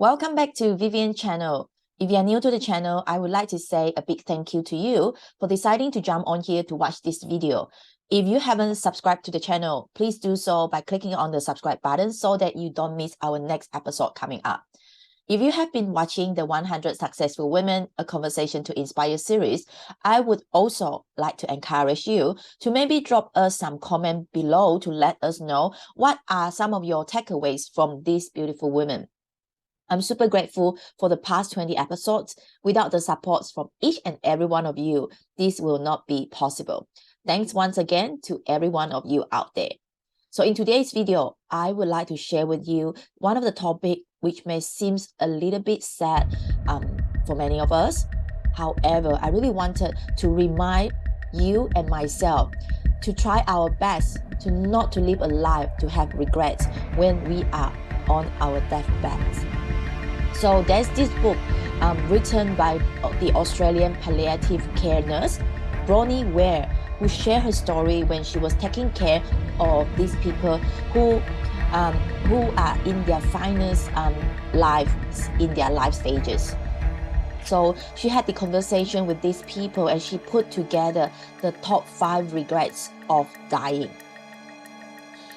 Welcome back to Vivian channel. If you are new to the channel, I would like to say a big thank you to you for deciding to jump on here to watch this video. If you haven't subscribed to the channel, please do so by clicking on the subscribe button so that you don't miss our next episode coming up. If you have been watching the 100 Successful Women, A Conversation to Inspire series, I would also like to encourage you to maybe drop us some comment below to let us know what are some of your takeaways from these beautiful women. I'm super grateful for the past 20 episodes. Without the support from each and every one of you, this will not be possible. Thanks once again to every one of you out there. So in today's video, I would like to share with you one of the topics which may seem a little bit sad for many of us. However, I really wanted to remind you and myself to try our best to not to live a life to have regrets when we are on our deathbeds. So there's this book written by the Australian Palliative Care nurse, Bronnie Ware, who shared her story when she was taking care of these people who are in their finest lives, in their life stages. So she had the conversation with these people and she put together the top 5 regrets of dying.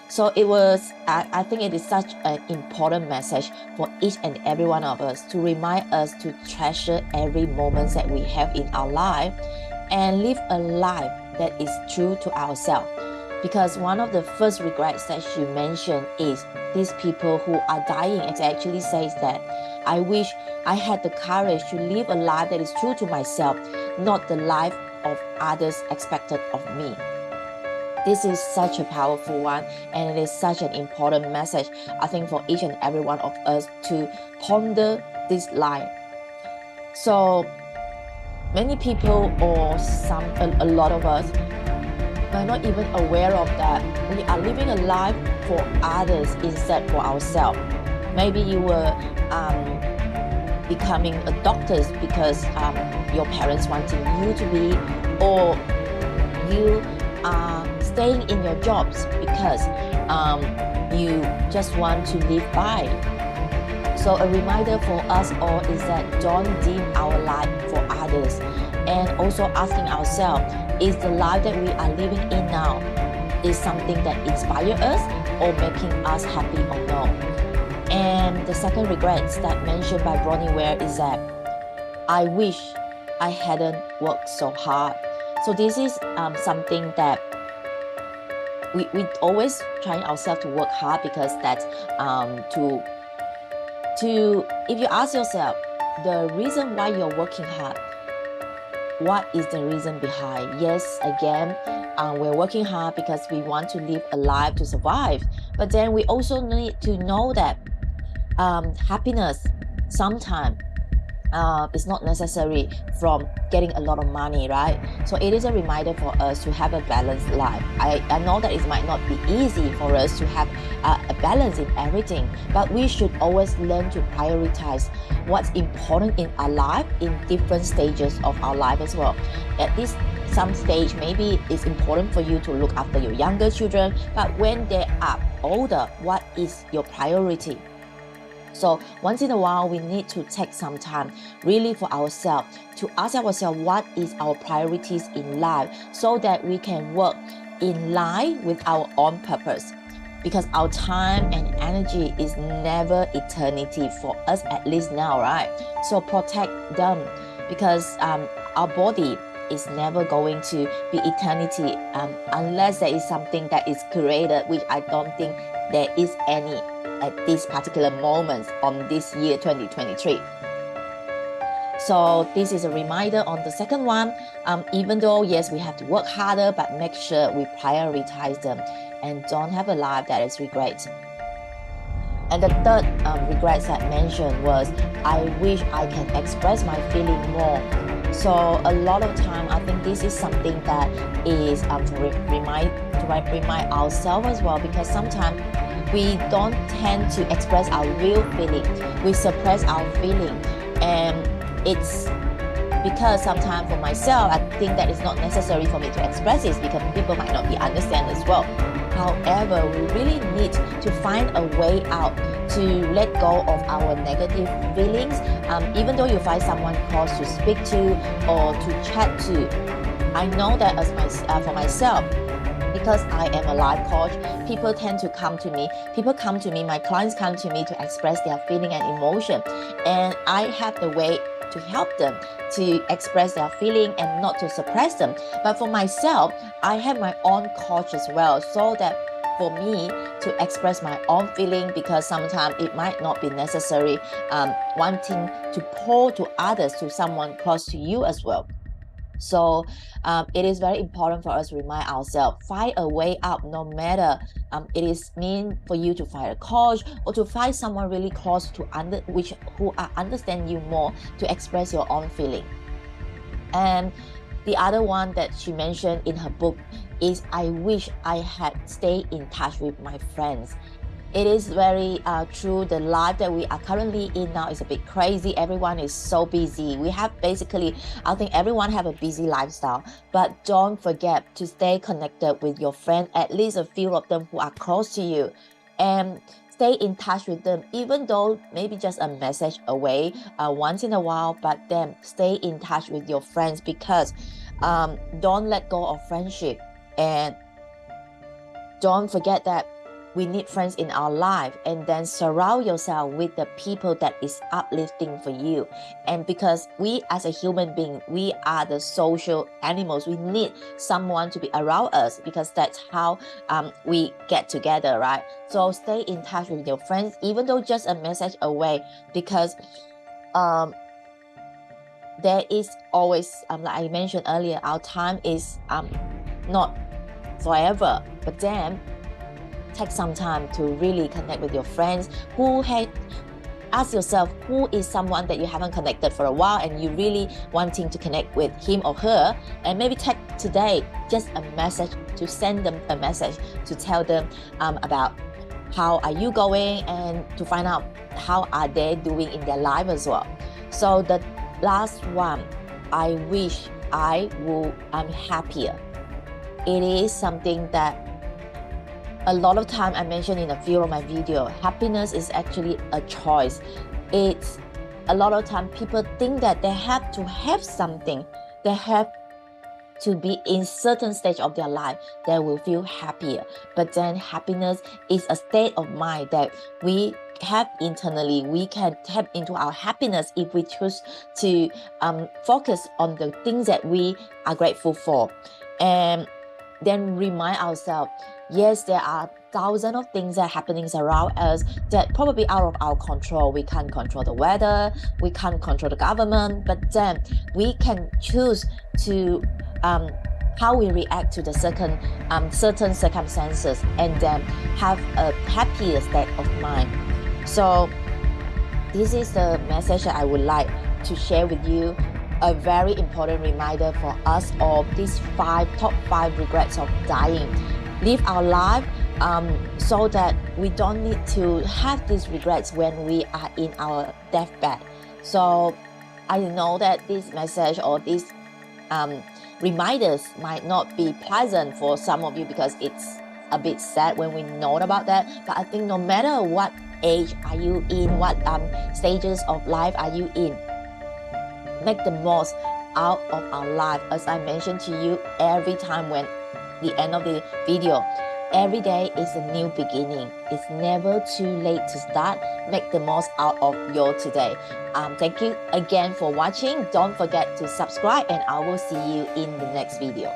So it was, I think it is such an important message for each and every one of us to remind us to treasure every moment that we have in our life and live a life that is true to ourselves. Because one of the first regrets that she mentioned is these people who are dying. It actually says that I wish I had the courage to live a life that is true to myself, not the life of others expected of me. This is such a powerful one, and it is such an important message, I think, for each and every one of us to ponder this line. So many people, or a lot of us, are not even aware of that. We are living a life for others instead for ourselves. Maybe you were becoming a doctor because your parents wanting you to be, or you are staying in your jobs because you just want to live by. So a reminder for us all is that don't dim our light for others, and also asking ourselves, is the life that we are living in now is something that inspires us or making us happy or no? And the second regret that mentioned by Bronnie Ware is that I wish I hadn't worked so hard. So this is something that we always trying ourselves to work hard, because that's if you ask yourself the reason why you're working hard, what is the reason behind? Yes, again, we're working hard because we want to live a life to survive. But then we also need to know that happiness sometimes is not necessary from getting a lot of money, right? So it is a reminder for us to have a balanced life. I know that it might not be easy for us to have a balance in everything, but we should always learn to prioritize what's important in our life in different stages of our life as well. At this some stage, maybe it's important for you to look after your younger children, but when they are older, what is your priority? So once in a while, we need to take some time really for ourselves to ask ourselves what is our priorities in life, so that we can work in line with our own purpose. Because our time and energy is never eternity for us, at least now, right? So protect them, because our body is never going to be eternity unless there is something that is created, which I don't think there is any at this particular moment on this year 2023. So this is a reminder on the second one. Even though, yes, we have to work harder, but make sure we prioritize them and don't have a life that is regret. And the third regret I mentioned was, I wish I can express my feeling more. So a lot of time, I think this is something that is to remind ourselves as well, because sometimes we don't tend to express our real feeling. We suppress our feeling, and it's because sometimes for myself, I think that it's not necessary for me to express it because people might not be understand as well. However, we really need to find a way out to let go of our negative feelings. Even though you find someone close to speak to or to chat to, I know that for myself, because I am a life coach, people tend to come to me. People come to me, my clients come to me to express their feeling and emotion. And I have the way to help them to express their feeling and not to suppress them. But for myself, I have my own coach as well, so that for me to express my own feeling, because sometimes it might not be necessary wanting to pour to others, to someone close to you as well. So it is very important for us to remind ourselves, find a way out, no matter it is mean for you to find a coach or to find someone really close to who understand you more to express your own feeling. And the other one that she mentioned in her book is, I wish I had stayed in touch with my friends. It is very true. The life that we are currently in now is a bit crazy. Everyone is so busy. We have basically, I think everyone have a busy lifestyle, but don't forget to stay connected with your friend, at least a few of them who are close to you, and stay in touch with them, even though maybe just a message away once in a while, but then stay in touch with your friends, because don't let go of friendship. And don't forget that we need friends in our life, and then surround yourself with the people that is uplifting for you. And because we as a human being, we are the social animals, we need someone to be around us, because that's how we get together, right? So stay in touch with your friends, even though just a message away, because there is always, like I mentioned earlier, our time is not forever, but then take some time to really connect with your friends. Ask yourself, who is someone that you haven't connected for a while and you really wanting to connect with him or her, and maybe take today just a message, to send them a message to tell them about how are you going, and to find out how are they doing in their life as well. So the last one, I wish I'm happier. It is something that a lot of time I mentioned in a few of my videos. Happiness is actually a choice. It's a lot of time people think that they have to have something, they have to be in certain stage of their life, they will feel happier. But then happiness is a state of mind that we have internally. We can tap into our happiness if we choose to focus on the things that we are grateful for, and then remind ourselves, yes, there are thousands of things that are happening around us that probably out of our control. We can't control the weather, we can't control the government, but then we can choose to how we react to the certain circumstances, and then have a happier state of mind. So this is the message that I would like to share with you. A very important reminder for us all, these top 5 regrets of dying. Live our life so that we don't need to have these regrets when we are in our deathbed. So I know that this message or these reminders might not be pleasant for some of you, because it's a bit sad when we know about that. But I think no matter what age are you in, what stages of life are you in, make the most out of our life. As I mentioned to you every time when the end of the video, every day is a new beginning. It's never too late to start. Make the most out of your today. Thank you again for watching. Don't forget to subscribe, and I will see you in the next video.